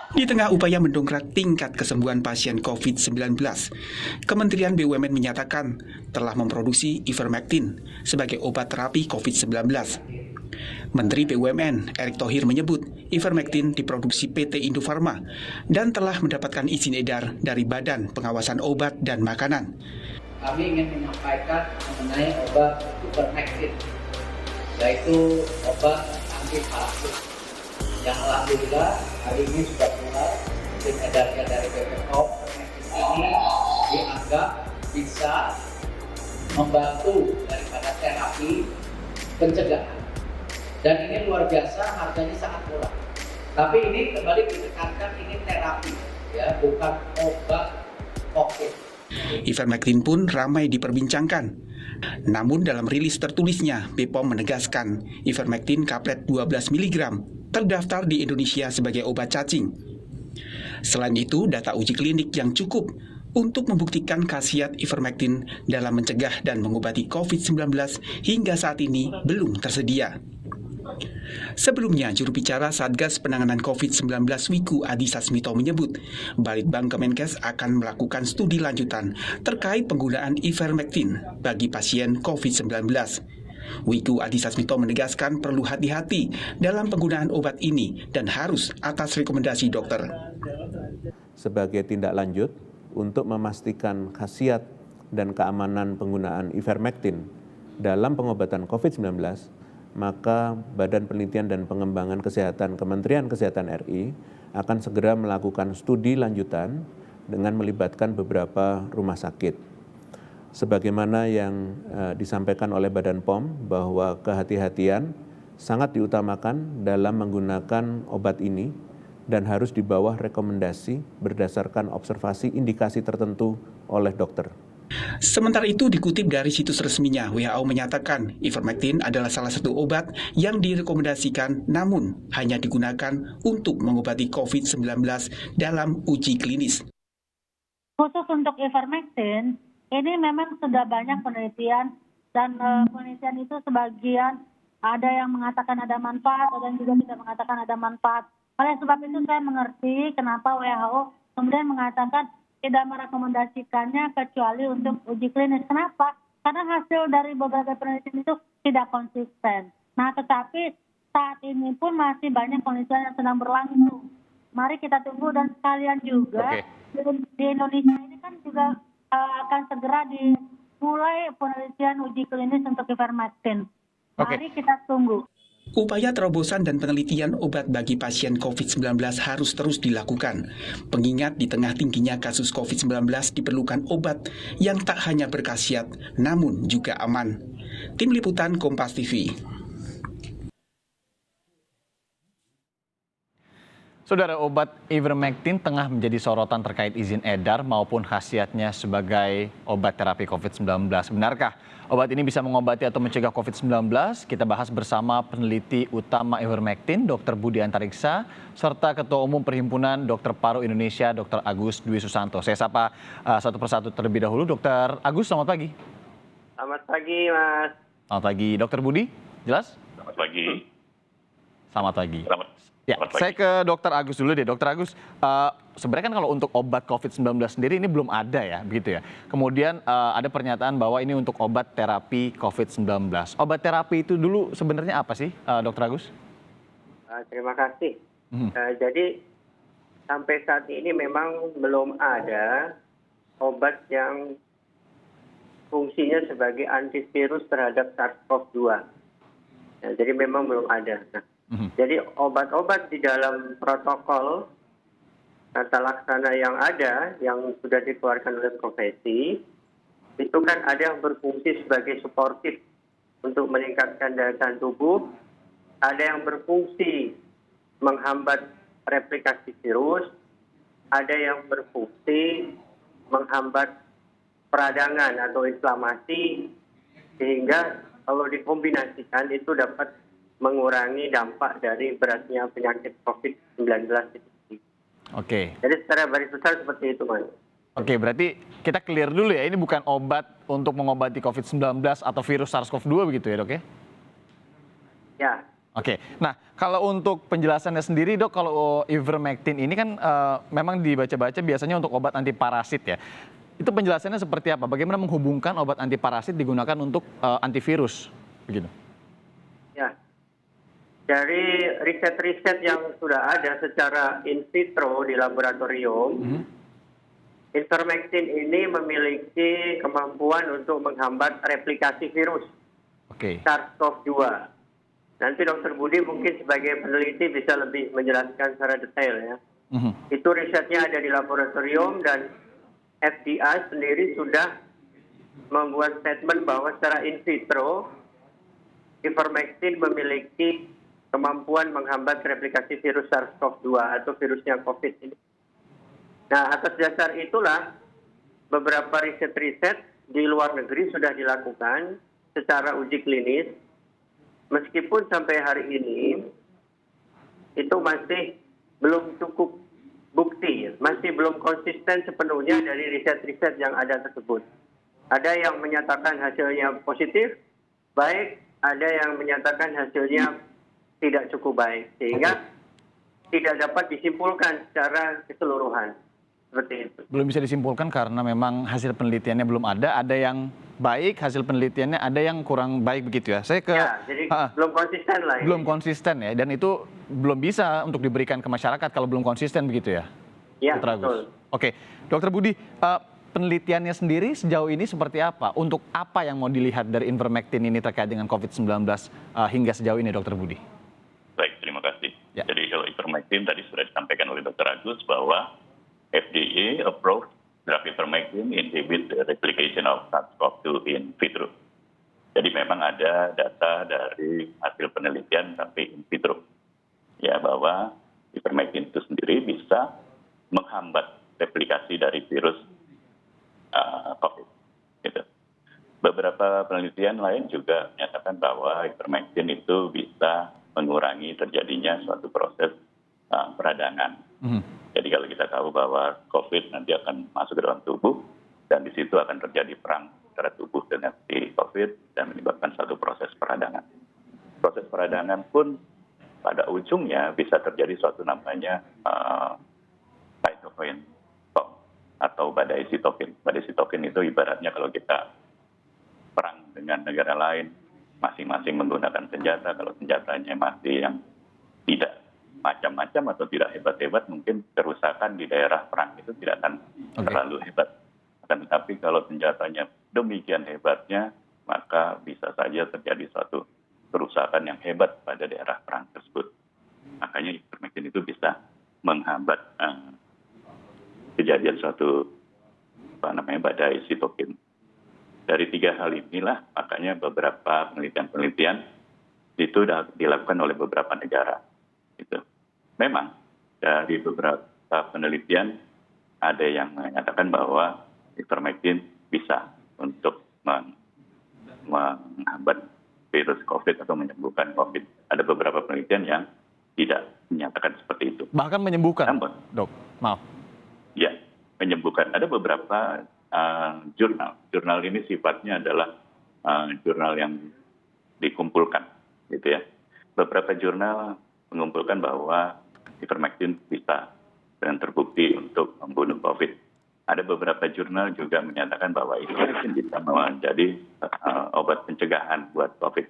Di tengah upaya mendongkrak tingkat kesembuhan pasien COVID-19, Kementerian BUMN menyatakan telah memproduksi ivermectin sebagai obat terapi COVID-19. Menteri BUMN Erick Thohir menyebut ivermectin diproduksi PT Indofarma dan telah mendapatkan izin edar dari Badan Pengawasan Obat dan Makanan. Kami ingin menyampaikan mengenai obat ivermectin, yaitu obat anti parasit yang alhamdulillah hari ini sudah keluar izin edarnya dari BPOM. Ini dianggap bisa membantu daripada terapi pencegahan. Dan ini luar biasa, harganya sangat murah. Tapi ini kembali ditekankan ini terapi, ya, bukan obat COVID. Ivermectin pun ramai diperbincangkan. Namun dalam rilis tertulisnya, BPOM menegaskan ivermectin kaplet 12 mg terdaftar di Indonesia sebagai obat cacing. Selain itu, data uji klinik yang cukup untuk membuktikan khasiat ivermectin dalam mencegah dan mengobati COVID-19 hingga saat ini belum tersedia. Sebelumnya, juru bicara Satgas Penanganan COVID-19 Wiku Adhisa Smito menyebut, Balitbang Kemenkes akan melakukan studi lanjutan terkait penggunaan ivermectin bagi pasien COVID-19. Wiku Adhisa Smito menegaskan perlu hati-hati dalam penggunaan obat ini dan harus atas rekomendasi dokter. Sebagai tindak lanjut untuk memastikan khasiat dan keamanan penggunaan ivermectin dalam pengobatan COVID-19, maka Badan Penelitian dan Pengembangan Kesehatan Kementerian Kesehatan RI akan segera melakukan studi lanjutan dengan melibatkan beberapa rumah sakit. Sebagaimana yang disampaikan oleh Badan POM bahwa kehati-hatian sangat diutamakan dalam menggunakan obat ini dan harus di bawah rekomendasi berdasarkan observasi indikasi tertentu oleh dokter. Sementara itu dikutip dari situs resminya, WHO menyatakan ivermectin adalah salah satu obat yang direkomendasikan namun hanya digunakan untuk mengobati COVID-19 dalam uji klinis. Khusus untuk ivermectin, ini memang sudah banyak penelitian dan penelitian itu sebagian ada yang mengatakan ada manfaat, ada yang juga tidak mengatakan ada manfaat. Oleh sebab itu saya mengerti kenapa WHO kemudian mengatakan tidak merekomendasikannya kecuali untuk uji klinis. Kenapa? Karena hasil dari beberapa penelitian itu tidak konsisten. Nah, tetapi saat ini pun masih banyak penelitian yang sedang berlangsung. Mari kita tunggu dan sekalian juga di Indonesia ini kan juga akan segera dimulai penelitian uji klinis untuk ivermectin. Mari kita tunggu. Upaya terobosan dan penelitian obat bagi pasien COVID-19 harus terus dilakukan. Pengingat di tengah tingginya kasus COVID-19 diperlukan obat yang tak hanya berkhasiat, namun juga aman. Tim Liputan Kompas TV. Saudara, obat ivermectin tengah menjadi sorotan terkait izin edar maupun khasiatnya sebagai obat terapi COVID-19. Benarkah obat ini bisa mengobati atau mencegah COVID-19? Kita bahas bersama peneliti utama ivermectin, Dr. Budi Antariksa, serta Ketua Umum Perhimpunan Dokter Paru Indonesia, Dr. Agus Dwi Susanto. Saya sapa satu persatu terlebih dahulu. Dr. Agus, selamat pagi. Selamat pagi, Mas. Selamat pagi. Dr. Budi, jelas? Selamat pagi. Selamat pagi. Ya, Selamat pagi. saya ke Dr. Agus dulu deh. Dr. Agus, sebenarnya kan kalau untuk obat COVID-19 sendiri ini belum ada ya, begitu ya. Kemudian ada pernyataan bahwa ini untuk obat terapi COVID-19. Obat terapi itu dulu sebenarnya apa sih, Dr. Agus? Terima kasih. Jadi sampai saat ini memang belum ada obat yang fungsinya sebagai antivirus terhadap SARS-CoV-2. Ya, jadi memang belum ada. Nah, jadi obat-obat di dalam protokol tata laksana yang ada, yang sudah dikeluarkan oleh profesi, itu kan ada yang berfungsi sebagai suportif untuk meningkatkan daya tahan tubuh, ada yang berfungsi menghambat replikasi virus, ada yang berfungsi menghambat peradangan atau inflamasi, sehingga kalau dikombinasikan itu dapat mengurangi dampak dari beratnya penyakit COVID-19 itu. Oke. Jadi secara garis besar seperti itu, Mas. Oke, berarti kita clear dulu ya, ini bukan obat untuk mengobati COVID-19 atau virus SARS-CoV-2 begitu ya, Dok ya? Ya, Oke, nah kalau untuk penjelasannya sendiri dok, kalau ivermectin ini kan memang dibaca-baca biasanya untuk obat antiparasit ya. Itu penjelasannya seperti apa? Bagaimana menghubungkan obat antiparasit digunakan untuk antivirus? Begitu. Ya, dari riset-riset yang sudah ada secara in vitro di laboratorium, ivermectin ini memiliki kemampuan untuk menghambat replikasi virus Oke. SARS-CoV-2. Nanti Dr. Budi mungkin sebagai peneliti bisa lebih menjelaskan secara detail ya. Itu risetnya ada di laboratorium dan FDA sendiri sudah membuat statement bahwa secara in vitro ivermectin memiliki kemampuan menghambat replikasi virus SARS-CoV-2 atau virusnya COVID ini. Nah, atas dasar itulah beberapa riset-riset di luar negeri sudah dilakukan secara uji klinis. Meskipun sampai hari ini itu masih belum cukup bukti, masih belum konsisten sepenuhnya dari riset-riset yang ada tersebut. Ada yang menyatakan hasilnya positif, baik, ada yang menyatakan hasilnya tidak cukup baik, sehingga tidak dapat disimpulkan secara keseluruhan. Seperti itu. Belum bisa disimpulkan karena memang hasil penelitiannya belum ada yang baik, hasil penelitiannya ada yang kurang baik begitu ya. Saya jadi belum konsisten lah. Belum konsisten ya, dan itu belum bisa untuk diberikan ke masyarakat kalau belum konsisten begitu ya. Ya, Dr. Agus. betul. Oke, Dokter Budi, penelitiannya sendiri sejauh ini seperti apa? Untuk apa yang mau dilihat dari ivermectin ini terkait dengan COVID-19 hingga sejauh ini, Dokter Budi? Baik, terima kasih. Ya. Jadi kalau ivermectin tadi sudah disampaikan oleh Dr. Agus bahwa FDA approved drug ivermectin inhibit the replication of SARS-CoV-2 in vitro. Jadi memang ada data dari hasil penelitian sampai in vitro, ya, bahwa ivermectin itu sendiri bisa menghambat replikasi dari virus COVID. Gitu. Beberapa penelitian lain juga menyatakan bahwa ivermectin itu bisa mengurangi terjadinya suatu proses peradangan. Jadi kalau kita tahu bahwa COVID nanti akan masuk ke dalam tubuh dan di situ akan terjadi perang antara tubuh dengan si COVID dan menyebabkan satu proses peradangan. Proses peradangan pun pada ujungnya bisa terjadi suatu namanya cytokine storm atau badai sitokin. Badai sitokin itu ibaratnya kalau kita perang dengan negara lain, masing-masing menggunakan senjata, kalau senjatanya masih yang tidak macam-macam atau tidak hebat-hebat, mungkin kerusakan di daerah perang itu tidak akan terlalu hebat. Akan tetapi kalau senjatanya demikian hebatnya, maka bisa saja terjadi suatu kerusakan yang hebat pada daerah perang tersebut. Makanya ivermectin itu bisa menghambat kejadian suatu badai sitokin. Dari 3 hal inilah makanya beberapa penelitian itu sudah dilakukan oleh beberapa negara. Gitu. Memang dari beberapa penelitian ada yang menyatakan bahwa ivermectin bisa untuk menghambat virus COVID atau menyembuhkan COVID. Ada beberapa penelitian yang tidak menyatakan seperti itu. Bahkan menyembuhkan, Namun, dok? Maaf. Ya, menyembuhkan. Ada beberapa jurnal. Jurnal ini sifatnya adalah jurnal yang dikumpulkan, gitu ya. Beberapa jurnal mengumpulkan bahwa ivermectin bisa dan terbukti untuk membunuh COVID. Ada beberapa jurnal juga menyatakan bahwa ivermectin bisa menjadi obat pencegahan buat COVID.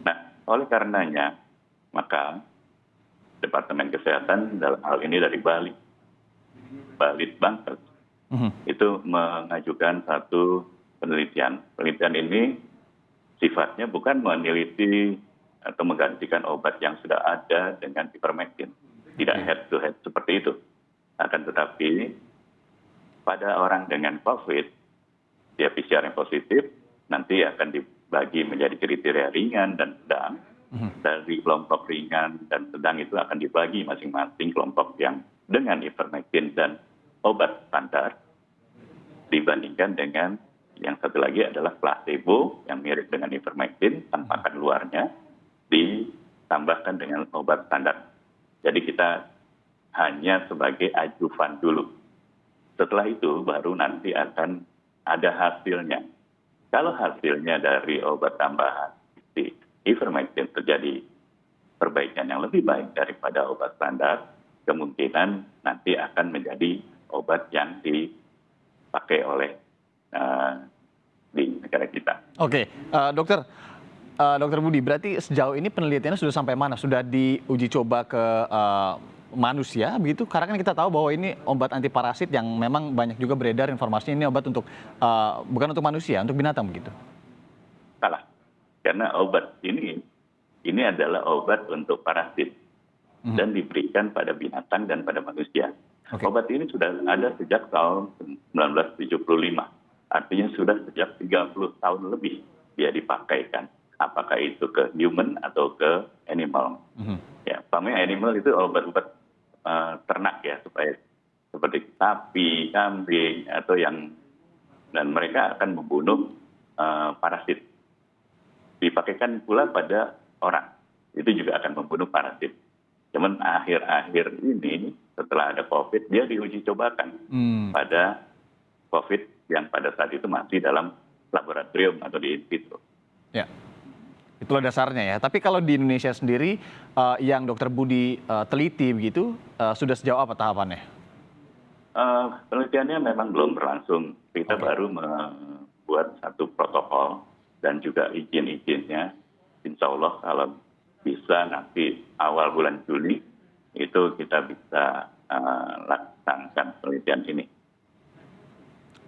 Nah, oleh karenanya, maka Departemen Kesehatan dalam hal ini dari Balitbangkes, itu mengajukan satu penelitian. Penelitian ini sifatnya bukan meneliti atau menggantikan obat yang sudah ada dengan ivermectin. Tidak head to head seperti itu. Akan tetapi pada orang dengan COVID, dia PCR yang positif, nanti akan dibagi menjadi kriteria ringan dan sedang. Dari kelompok ringan dan sedang itu akan dibagi masing-masing kelompok yang dengan ivermectin dan obat standar dibandingkan dengan yang satu lagi adalah placebo yang mirip dengan ivermectin tanpa keluarnya ditambahkan dengan obat standar. Jadi kita hanya sebagai ajuvan dulu. Setelah itu baru nanti akan ada hasilnya. Kalau hasilnya dari obat tambahan di ivermectin terjadi perbaikan yang lebih baik daripada obat standar, kemungkinan nanti akan menjadi obat yang dipakai oleh di negara kita. Oke, dokter Budi, berarti sejauh ini penelitiannya sudah sampai mana? Sudah diuji coba ke manusia begitu? Karena kan kita tahu bahwa ini obat anti parasit yang memang banyak juga beredar informasinya ini obat untuk bukan untuk manusia, untuk binatang begitu. Salah. Karena obat ini adalah obat untuk parasit dan diberikan pada binatang dan pada manusia. Okay. Obat ini sudah ada sejak tahun 1975. Artinya sudah sejak 30 tahun lebih dia dipakaikan. Apakah itu ke human atau ke animal. Ya, paling animal itu obat-obat ternak ya, supaya seperti sapi, kambing, atau yang, dan mereka akan membunuh parasit. Dipakaikan pula pada orang, itu juga akan membunuh parasit. Cuman akhir-akhir ini setelah ada COVID, dia diuji cobakan pada COVID yang pada saat itu masih dalam laboratorium atau di in vitro. Ya, itulah dasarnya ya. Tapi kalau di Indonesia sendiri yang Dokter Budi teliti begitu, sudah sejauh apa tahapannya? Penelitiannya memang belum berlangsung. Kita baru membuat satu protokol dan juga izin-izinnya. Insya Allah kalau bisa nanti awal bulan Juli itu kita bisa laksanakan penelitian ini.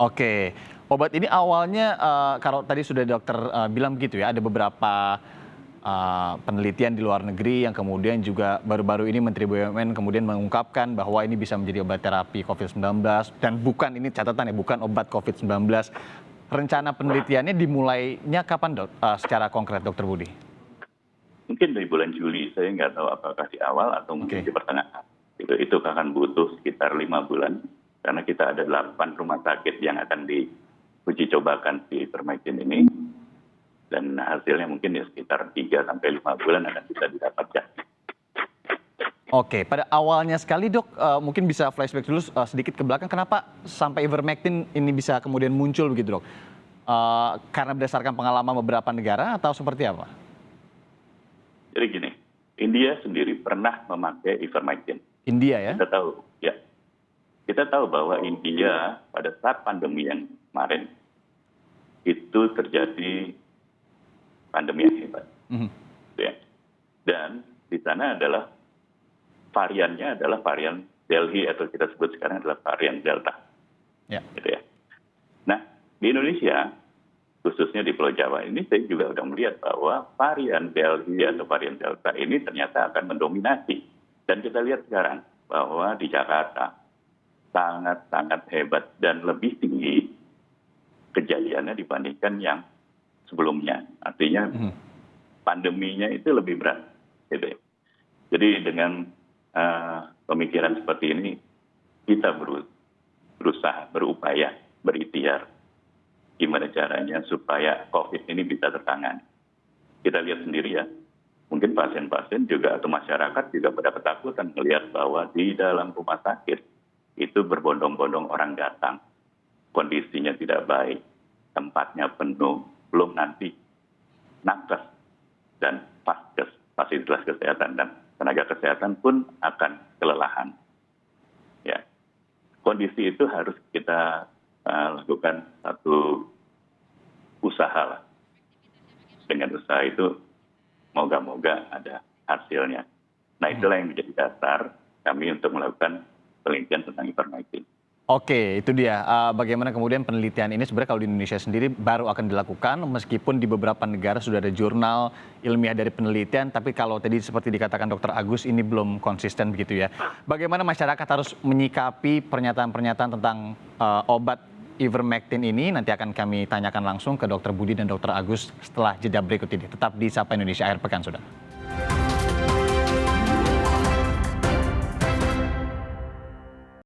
Oke, obat ini awalnya kalau tadi sudah dokter bilang begitu ya, ada beberapa penelitian di luar negeri yang kemudian juga baru-baru ini Menteri BUMN kemudian mengungkapkan bahwa ini bisa menjadi obat terapi COVID-19 dan bukan, ini catatannya, bukan obat COVID-19. Rencana penelitiannya dimulainya kapan, Dok? Secara konkret, Dokter Budi? Mungkin dari bulan Juli, saya nggak tahu apakah di awal atau mungkin di pertengahan. Itu akan butuh sekitar 5 bulan. Karena kita ada 8 rumah sakit yang akan diuji cobakan si ivermectin ini. Dan hasilnya mungkin ya sekitar 3-5 bulan akan bisa didapatkan. Oke, pada awalnya sekali Dok, mungkin bisa flashback dulu sedikit ke belakang. Kenapa sampai ivermectin ini bisa kemudian muncul begitu Dok? Karena berdasarkan pengalaman beberapa negara atau seperti apa? Jadi gini, India sendiri pernah memakai ivermectin. India ya? Kita tahu, ya. Kita tahu bahwa India pada saat pandemi yang kemarin itu terjadi pandemi yang hebat. Ya. Dan di sana adalah variannya adalah varian Delhi atau kita sebut sekarang adalah varian Delta. Ya. Gitu ya. Nah, di Indonesia khususnya di Pulau Jawa ini saya juga sudah melihat bahwa varian Delhi atau varian Delta ini ternyata akan mendominasi. Dan kita lihat sekarang bahwa di Jakarta sangat-sangat hebat dan lebih tinggi kejadiannya dibandingkan yang sebelumnya. Artinya pandeminya itu lebih berat. Gitu. Jadi dengan pemikiran seperti ini kita berusaha, berupaya, berikhtiar gimana caranya supaya COVID ini bisa tertangani. Kita lihat sendiri ya, mungkin pasien-pasien juga atau masyarakat juga pada ketakutan melihat bahwa di dalam rumah sakit itu berbondong-bondong orang datang, kondisinya tidak baik, tempatnya penuh, belum nanti nakes dan paskes, fasilitas kesehatan dan tenaga kesehatan pun akan kelelahan. Ya, kondisi itu harus kita lakukan satu usaha lah. Dengan usaha itu moga-moga ada hasilnya. Nah itulah yang menjadi dasar kami untuk melakukan penelitian tentang ivermectin. Oke, itu dia. Bagaimana kemudian penelitian ini sebenarnya kalau di Indonesia sendiri baru akan dilakukan, meskipun di beberapa negara sudah ada jurnal ilmiah dari penelitian, tapi kalau tadi seperti dikatakan Dr. Agus ini belum konsisten begitu ya. Bagaimana masyarakat harus menyikapi pernyataan-pernyataan tentang obat ivermectin ini, nanti akan kami tanyakan langsung ke Dr. Budi dan Dr. Agus setelah jeda berikut ini. Tetap di Sapa Indonesia Akhir Pekan, Saudara.